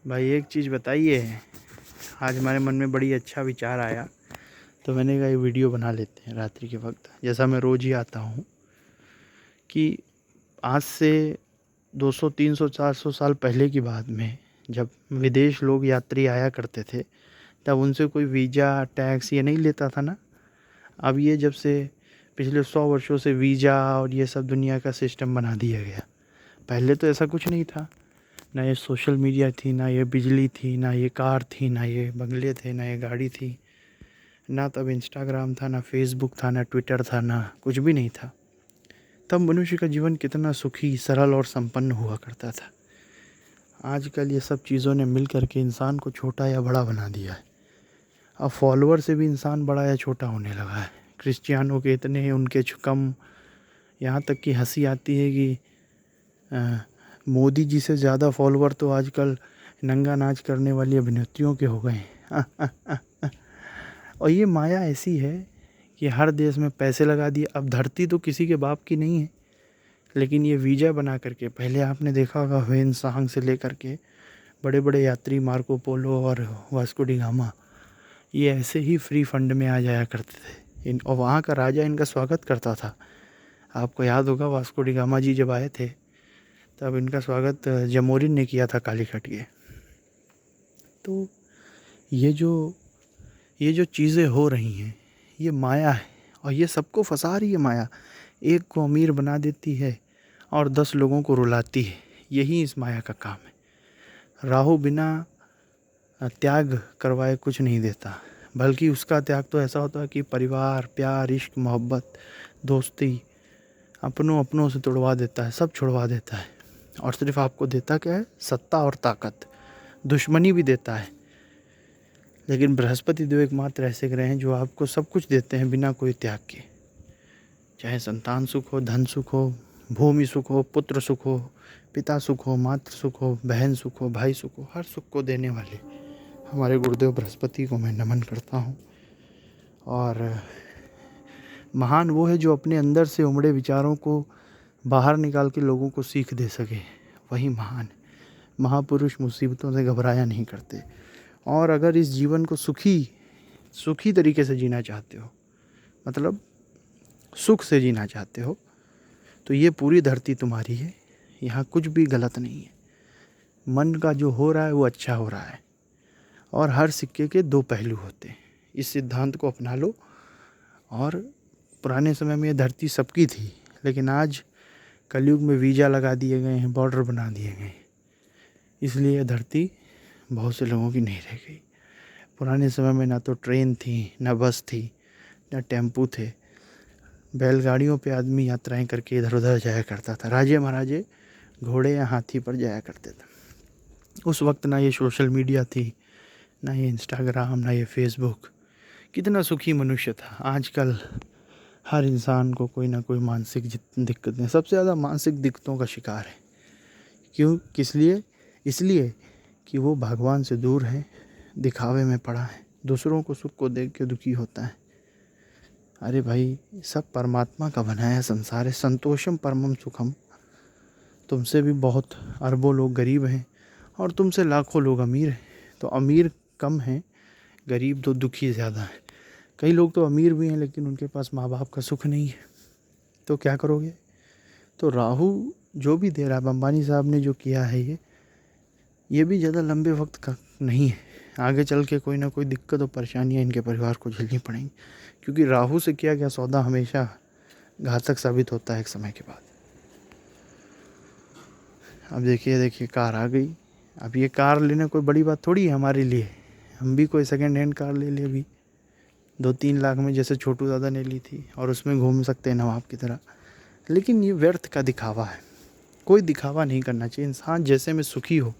भाई एक चीज़ बताइए। आज हमारे मन में बड़ी अच्छा विचार आया, तो मैंने कहा ये वीडियो बना लेते हैं रात्रि के वक्त, जैसा मैं रोज़ ही आता हूँ। कि आज से 200 300 400 साल पहले की बात में, जब विदेश लोग यात्री आया करते थे, तब उनसे कोई वीज़ा टैक्स ये नहीं लेता था ना। अब ये जब से पिछले 100 वर्षों से वीज़ा और ये सब दुनिया का सिस्टम बना दिया गया। पहले तो ऐसा कुछ नहीं था, ना ये सोशल मीडिया थी, ना ये बिजली थी, ना ये कार थी, ना ये बंगले थे, ना ये गाड़ी थी, ना तब इंस्टाग्राम था, ना फेसबुक था, ना ट्विटर था, ना कुछ भी नहीं था। तब मनुष्य का जीवन कितना सुखी, सरल और संपन्न हुआ करता था। आजकल ये सब चीज़ों ने मिल करके इंसान को छोटा या बड़ा बना दिया है। अब फॉलोअर से भी इंसान बड़ा या छोटा होने लगा है। क्रिश्चियनों के इतने, उनके कम। यहाँ तक कि हंसी आती है कि मोदी जी से ज़्यादा फॉलोअर तो आजकल नंगा नाच करने वाली अभिनेत्रियों के हो गए हैं। और ये माया ऐसी है कि हर देश में पैसे लगा दिए। अब धरती तो किसी के बाप की नहीं है, लेकिन ये वीज़ा बना करके, पहले आपने देखा होगा ह्वेन सांग से लेकर के बड़े बड़े यात्री मार्को पोलो और वास्को डी गामा, ये ऐसे ही फ्री फंड में आ जाया करते थे और वहाँ का राजा इनका स्वागत करता था। आपको याद होगा वास्को डी गामा जी जब आए थे, तब इनका स्वागत जमोरिन ने किया था कालीकट के। तो ये जो चीज़ें हो रही हैं, ये माया है, और ये सबको फंसा रही है माया। एक को अमीर बना देती है और 10 लोगों को रुलाती है। यही इस माया का काम है। राहु बिना त्याग करवाए कुछ नहीं देता, बल्कि उसका त्याग तो ऐसा होता है कि परिवार, प्यार, इश्क, मोहब्बत, दोस्ती, अपनों से तोड़वा देता है, सब छुड़वा देता है। और सिर्फ आपको देता क्या है? सत्ता और ताकत। दुश्मनी भी देता है। लेकिन बृहस्पति देव एकमात्र ऐसे ग्रह हैं जो आपको सब कुछ देते हैं बिना कोई त्याग के। चाहे संतान सुख हो, धन सुख हो, भूमि सुख हो, पुत्र सुख हो, पिता सुख हो, मातृ सुख हो, बहन सुख हो, भाई सुख हो, हर सुख को देने वाले हमारे गुरुदेव बृहस्पति को मैं नमन करता हूँ। और महान वो है जो अपने अंदर से उमड़े विचारों को बाहर निकाल के लोगों को सीख दे सके, वही महान है। महापुरुष मुसीबतों से घबराया नहीं करते। और अगर इस जीवन को सुखी तरीके से जीना चाहते हो, मतलब सुख से जीना चाहते हो, तो ये पूरी धरती तुम्हारी है। यहाँ कुछ भी गलत नहीं है। मन का जो हो रहा है वो अच्छा हो रहा है। और हर सिक्के के 2 पहलू होते हैं। इस सिद्धांत को अपना लो। और पुराने समय में ये धरती सबकी थी, लेकिन आज कलयुग में वीज़ा लगा दिए गए हैं, बॉर्डर बना दिए गए हैं, इसलिए यह धरती बहुत से लोगों की नहीं रह गई। पुराने समय में ना तो ट्रेन थी, ना बस थी, ना टेम्पू थे। बैलगाड़ियों पे आदमी यात्राएं करके इधर उधर जाया करता था। राजे महाराजे घोड़े या हाथी पर जाया करते थे। उस वक्त ना ये सोशल मीडिया थी, ना ये इंस्टाग्राम, ना ये फेसबुक। कितना सुखी मनुष्य था। आजकल हर इंसान को कोई ना कोई मानसिक दिक्कतें, सबसे ज़्यादा मानसिक दिक्कतों का शिकार है। क्यों? किस लिए? इसलिए कि वो भगवान से दूर है, दिखावे में पड़ा है, दूसरों को सुख को देख के दुखी होता है। अरे भाई, सब परमात्मा का बनाया संसार है। संतोषम परमम सुखम। तुमसे भी बहुत अरबों लोग गरीब हैं और तुमसे लाखों लोग अमीर हैं। तो अमीर कम हैं, गरीब तो दुखी ज़्यादा है। कई लोग तो अमीर भी हैं, लेकिन उनके पास माँ बाप का सुख नहीं है। तो क्या करोगे? तो राहु जो भी दे रहा है, अंबानी साहब ने जो किया है, ये भी ज़्यादा लंबे वक्त का नहीं है। आगे चल के कोई ना कोई दिक्कत और परेशानियाँ इनके परिवार को झेलनी पड़ेंगी, क्योंकि राहु से किया गया सौदा हमेशा घातक साबित होता है एक समय के बाद। अब देखिए कार आ गई। अब ये कार लेना कोई बड़ी बात थोड़ी है हमारे लिए। हम भी कोई सेकेंड हैंड कार ले ले अभी 2-3 लाख में, जैसे छोटू दादा ने ली थी, और उसमें घूम सकते हैं नवाब की तरह। लेकिन ये व्यर्थ का दिखावा है। कोई दिखावा नहीं करना चाहिए। इंसान जैसे में सुखी हो,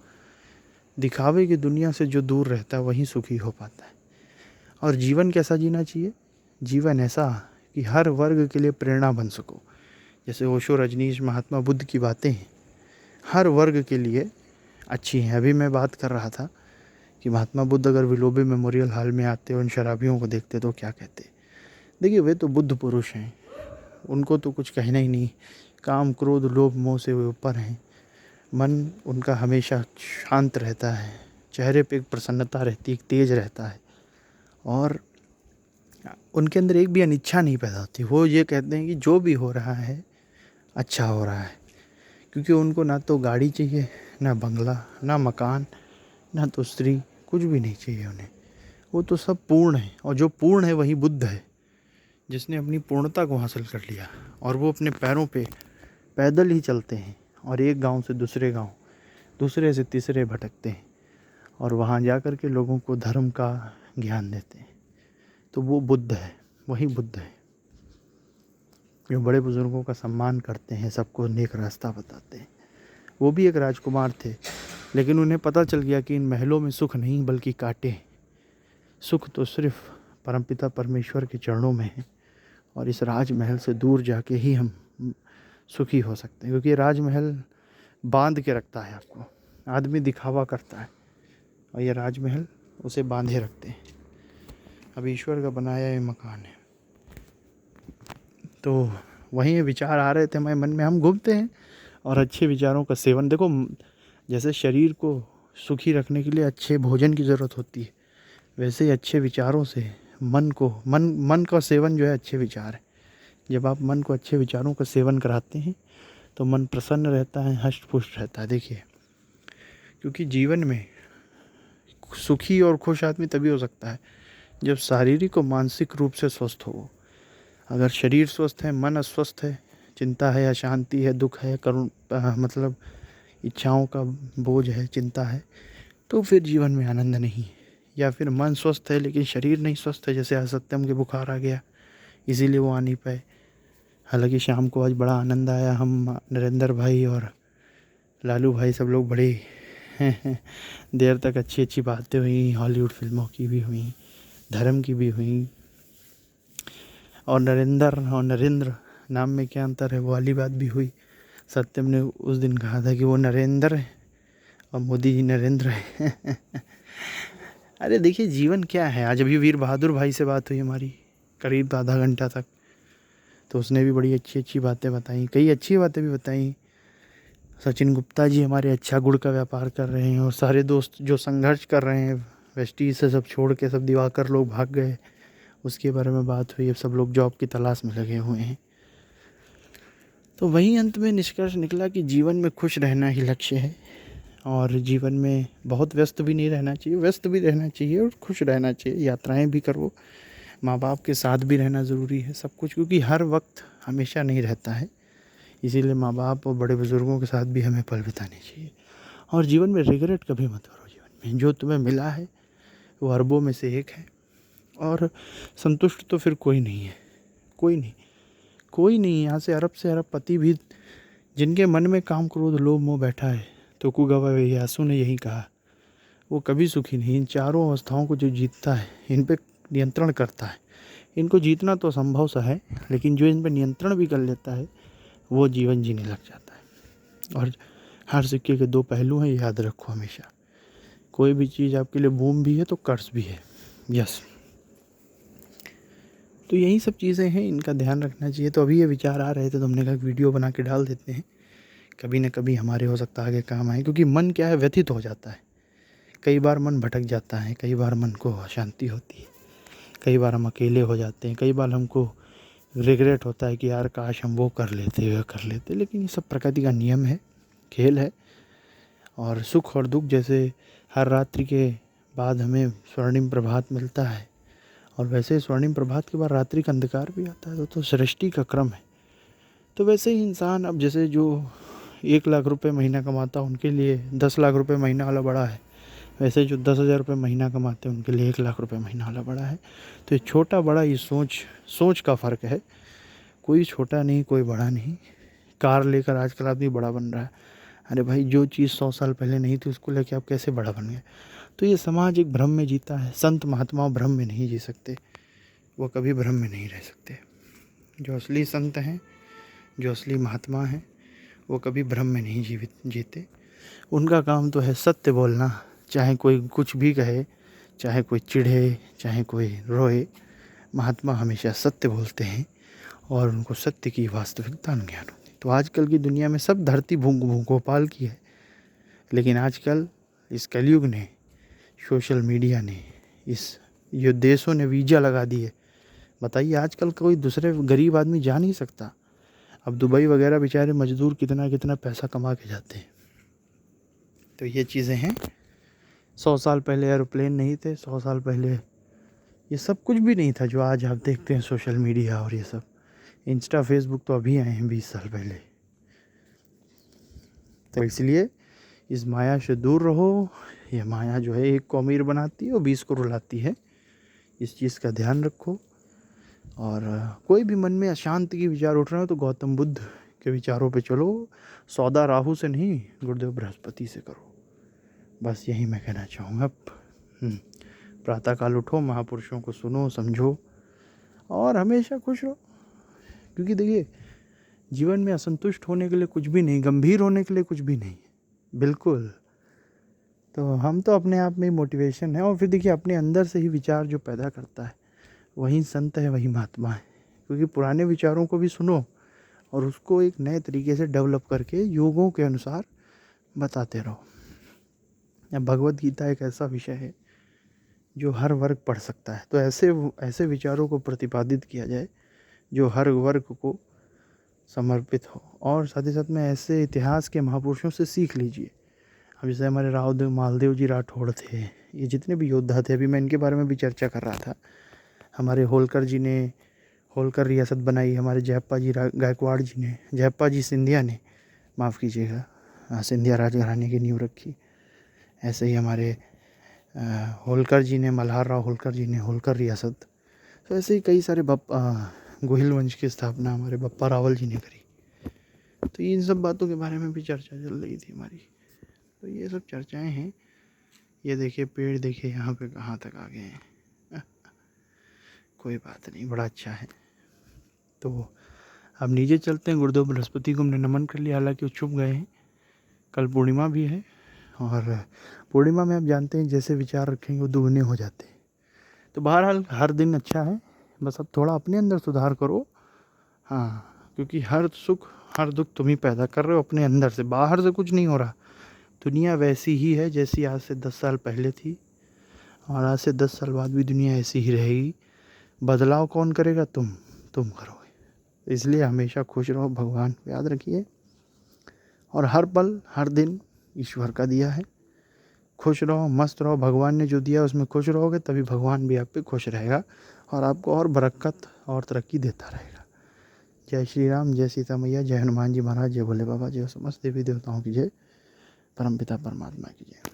दिखावे की दुनिया से जो दूर रहता है वहीं सुखी हो पाता है। और जीवन कैसा जीना चाहिए? जीवन ऐसा कि हर वर्ग के लिए प्रेरणा बन सको। जैसे ओशो, रजनीश, महात्मा बुद्ध की बातें हर वर्ग के लिए अच्छी हैं। अभी मैं बात कर रहा था कि महात्मा बुद्ध अगर विलोबी मेमोरियल हॉल में आते, उन शराबियों को देखते, तो क्या कहते? देखिए, वे तो बुद्ध पुरुष हैं, उनको तो कुछ कहना ही नहीं। काम, क्रोध, लोभ, मोह से वे ऊपर हैं। मन उनका हमेशा शांत रहता है, चेहरे पे एक प्रसन्नता रहती है, एक तेज रहता है, और उनके अंदर एक भी अनिच्छा नहीं पैदा होती। वो ये कहते हैं कि जो भी हो रहा है अच्छा हो रहा है, क्योंकि उनको ना तो गाड़ी चाहिए, ना बंगला, ना मकान, ना तो स्त्री, कुछ भी नहीं चाहिए उन्हें। वो तो सब पूर्ण है, और जो पूर्ण है वही बुद्ध है, जिसने अपनी पूर्णता को हासिल कर लिया। और वो अपने पैरों पे पैदल ही चलते हैं, और एक गांव से दूसरे गांव, दूसरे से तीसरे भटकते हैं, और वहाँ जा कर के लोगों को धर्म का ज्ञान देते हैं। तो वो बुद्ध है, वही बुद्ध है, जो बड़े बुजुर्गों का सम्मान करते हैं, सबको नेक रास्ता बताते हैं। वो भी एक राजकुमार थे, लेकिन उन्हें पता चल गया कि इन महलों में सुख नहीं बल्कि कांटे हैं। सुख तो सिर्फ परमपिता परमेश्वर के चरणों में है, और इस राजमहल से दूर जाके ही हम सुखी हो सकते हैं, क्योंकि राजमहल बांध के रखता है आपको। आदमी दिखावा करता है, और ये राजमहल उसे बांधे रखते हैं। अब ईश्वर का बनाया ये मकान है। तो वहीं ये विचार आ रहे थे हमारे मन में, हम घूमते हैं और अच्छे विचारों का सेवन, देखो जैसे शरीर को सुखी रखने के लिए अच्छे भोजन की ज़रूरत होती है, वैसे ही अच्छे विचारों से मन का सेवन जो है अच्छे विचार है। जब आप मन को अच्छे विचारों का सेवन कराते हैं तो मन प्रसन्न रहता है, हष्ट पुष्ट रहता है। देखिए, क्योंकि जीवन में सुखी और खुश आदमी तभी हो सकता है जब शारीरिक और मानसिक रूप से स्वस्थ हो। अगर शरीर स्वस्थ है, मन अस्वस्थ है, चिंता है, अशांति है, दुख है, मतलब इच्छाओं का बोझ है, चिंता है, तो फिर जीवन में आनंद नहीं है। या फिर मन स्वस्थ है लेकिन शरीर नहीं स्वस्थ है, जैसे असत्यम के बुखार आ गया, इसीलिए वो आ नहीं पाए। हालांकि शाम को आज बड़ा आनंद आया, हम नरेंद्र भाई और लालू भाई सब लोग बड़े देर तक अच्छी अच्छी बातें हुई, हॉलीवुड फिल्मों की भी हुई, धर्म की भी हुई, और नरेंद्र नाम में क्या अंतर है वो वाली बात भी हुई। सत्यम ने उस दिन कहा था कि वो नरेंद्र है और मोदी जी नरेंद्र है। अरे देखिए जीवन क्या है। आज अभी वीर बहादुर भाई से बात हुई हमारी करीब आधा घंटा तक, तो उसने भी बड़ी अच्छी अच्छी बातें बताई, कई अच्छी बातें भी बताई। सचिन गुप्ता जी हमारे अच्छा गुड़ का व्यापार कर रहे हैं, और सारे दोस्त जो संघर्ष कर रहे हैं वेस्टीज से सब छोड़ के, सब दिवाकर लोग भाग गए, उसके बारे में बात हुई। अब सब लोग जॉब की तलाश में लगे हुए हैं। तो वही अंत में निष्कर्ष निकला कि जीवन में खुश रहना ही लक्ष्य है, और जीवन में बहुत व्यस्त भी नहीं रहना चाहिए, व्यस्त भी रहना चाहिए और खुश रहना चाहिए। यात्राएं भी करो, माँ बाप के साथ भी रहना ज़रूरी है, सब कुछ, क्योंकि हर वक्त हमेशा नहीं रहता है। इसीलिए माँ बाप और बड़े बुज़ुर्गों के साथ भी हमें पल बिताने चाहिए। और जीवन में रिग्रेट कभी मत करो। जीवन में जो तुम्हें मिला है वो अरबों में से एक है, और संतुष्ट तो फिर कोई नहीं है, कोई नहीं। यहाँ से अरब पति भी जिनके मन में काम क्रोध लोभ मोह बैठा है, तो कुगवा यासु ने यही कहा, वो कभी सुखी नहीं। इन चारों अवस्थाओं को जो जीतता है, इन पे नियंत्रण करता है, इनको जीतना तो असंभव सा है, लेकिन जो इन पे नियंत्रण भी कर लेता है वो जीवन जीने लग जाता है। और हर सिक्के के दो पहलू हैं, याद रखो हमेशा। कोई भी चीज़ आपके लिए बूम भी है तो कर्ज भी है। यस, तो यही सब चीज़ें हैं, इनका ध्यान रखना चाहिए। तो अभी ये विचार आ रहे थे तो हमने कहा वीडियो बना के डाल देते हैं, कभी न कभी हमारे हो सकता है आगे काम आए। क्योंकि मन क्या है, व्यथित हो जाता है, कई बार मन भटक जाता है, कई बार मन को अशांति होती है, कई बार हम अकेले हो जाते हैं, कई बार हमको रिग्रेट होता है कि यार काश हम वो कर लेते। लेकिन ये सब प्रकृति का नियम है, खेल है। और सुख और दुख, जैसे हर रात्रि के बाद हमें स्वर्णिम प्रभात मिलता है, और वैसे ही स्वर्णिम प्रभात के बाद रात्रि का अंधकार भी आता है, तो सृष्टि का क्रम है। तो वैसे ही इंसान, अब जैसे जो 1 लाख रुपए महीना कमाता है उनके लिए 10 लाख रुपए महीना वाला बड़ा है, वैसे जो 10,000 रुपये महीना कमाते हैं उनके लिए 1 लाख रुपए महीना वाला बड़ा है। तो ये छोटा बड़ा, ये सोच का फ़र्क है। कोई छोटा नहीं, कोई बड़ा नहीं। कार लेकर आजकल आदमी बड़ा बन रहा है। अरे भाई, जो चीज़ 100 साल पहले नहीं थी उसको लेकर आप कैसे बड़ा बन गए? तो ये समाज एक भ्रम में जीता है। संत महात्मा भ्रम में नहीं जी सकते, वो कभी भ्रम में नहीं रह सकते। जो असली संत हैं, जो असली महात्मा हैं, वो कभी भ्रम में नहीं जीते। उनका काम तो है सत्य बोलना, चाहे कोई कुछ भी कहे, चाहे कोई चिढ़े, चाहे कोई रोए। महात्मा हमेशा सत्य बोलते हैं, और उनको सत्य की वास्तविकता ज्ञान होती है। तो आजकल की दुनिया में सब धरती भोपाल की है, लेकिन आजकल इस कलयुग ने सोशल मीडिया ने, इस ये देशों ने वीज़ा लगा दिए। बताइए आजकल कोई दूसरे गरीब आदमी जा नहीं सकता। अब दुबई वगैरह बेचारे मज़दूर कितना कितना पैसा कमा के जाते हैं। तो ये चीज़ें हैं। 100 साल पहले एरोप्लेन नहीं थे, 100 साल पहले ये सब कुछ भी नहीं था जो आज आप देखते हैं सोशल मीडिया और ये सब। इंस्टा फेसबुक तो अभी आए हैं 20 साल पहले। तो इसलिए इस माया से दूर रहो। ये माया जो है एक को अमीर बनाती है और 20 को रुलाती है। इस चीज़ का ध्यान रखो। और कोई भी मन में अशांति के विचार उठ रहे हो तो गौतम बुद्ध के विचारों पे चलो। सौदा राहु से नहीं, गुरुदेव बृहस्पति से करो। बस यही मैं कहना चाहूँगा। प्रातःकाल उठो, महापुरुषों को सुनो, समझो और हमेशा खुश रहो। क्योंकि देखिए जीवन में असंतुष्ट होने के लिए कुछ भी नहीं, गंभीर होने के लिए कुछ भी नहीं, बिल्कुल। तो हम तो अपने आप में ही मोटिवेशन है। और फिर देखिए अपने अंदर से ही विचार जो पैदा करता है वही संत है, वही महात्मा है। क्योंकि पुराने विचारों को भी सुनो और उसको एक नए तरीके से डेवलप करके योगों के अनुसार बताते रहो। या भगवत गीता एक ऐसा विषय है जो हर वर्ग पढ़ सकता है। तो ऐसे विचारों को प्रतिपादित किया जाए जो हर वर्ग को समर्पित हो। और साथ ही साथ में ऐसे इतिहास के महापुरुषों से सीख लीजिए। अब जैसे हमारे रावदेव मालदेव जी राठौड़ थे, ये जितने भी योद्धा थे, अभी मैं इनके बारे में भी चर्चा कर रहा था। हमारे होलकर जी ने होलकर रियासत बनाई, हमारे जयप्पा जी गायकवाड़ जी ने, जयप्पा जी सिंधिया ने, माफ़ कीजिएगा, सिंधिया राजघराने की नींव रखी। ऐसे ही हमारे होलकर जी ने, मल्हार राव होलकर जी ने होलकर रियासत। तो ऐसे ही कई सारे गोहिल वंश की स्थापना हमारे बप्पा रावल जी ने करी। तो इन सब बातों के बारे में भी चर्चा चल रही थी हमारी। तो ये सब चर्चाएं हैं। ये देखिए पेड़ देखिए यहाँ पे कहाँ तक आ गए हैं। कोई बात नहीं, बड़ा अच्छा है। तो अब नीचे चलते हैं। गुरुदेव बृहस्पति को हमने नमन कर लिया, हालांकि वो छुप गए हैं। कल पूर्णिमा भी है और पूर्णिमा में आप जानते हैं जैसे विचार रखेंगे वो दुगने हो जाते हैं। तो बहरहाल हर दिन अच्छा है, बस अब थोड़ा अपने अंदर सुधार करो। हाँ, क्योंकि हर सुख हर दुख तुम ही पैदा कर रहे हो अपने अंदर से, बाहर से कुछ नहीं हो रहा। दुनिया वैसी ही है जैसी आज से 10 साल पहले थी और आज से 10 साल बाद भी दुनिया ऐसी ही रहेगी। बदलाव कौन करेगा? तुम करोगे। इसलिए हमेशा खुश रहो, भगवान को याद रखिए और हर पल हर दिन ईश्वर का दिया है। खुश रहो, मस्त रहो। भगवान ने जो दिया उसमें खुश रहोगे तभी भगवान भी आप पे खुश रहेगा और आपको और बरकत और तरक्की देता रहेगा। जय श्री राम, जय सीता मैया, जय हनुमान जी महाराज, जय भोले बाबा, जय समस्त देवी देवताओं की जय, परमपिता परमात्मा की जय।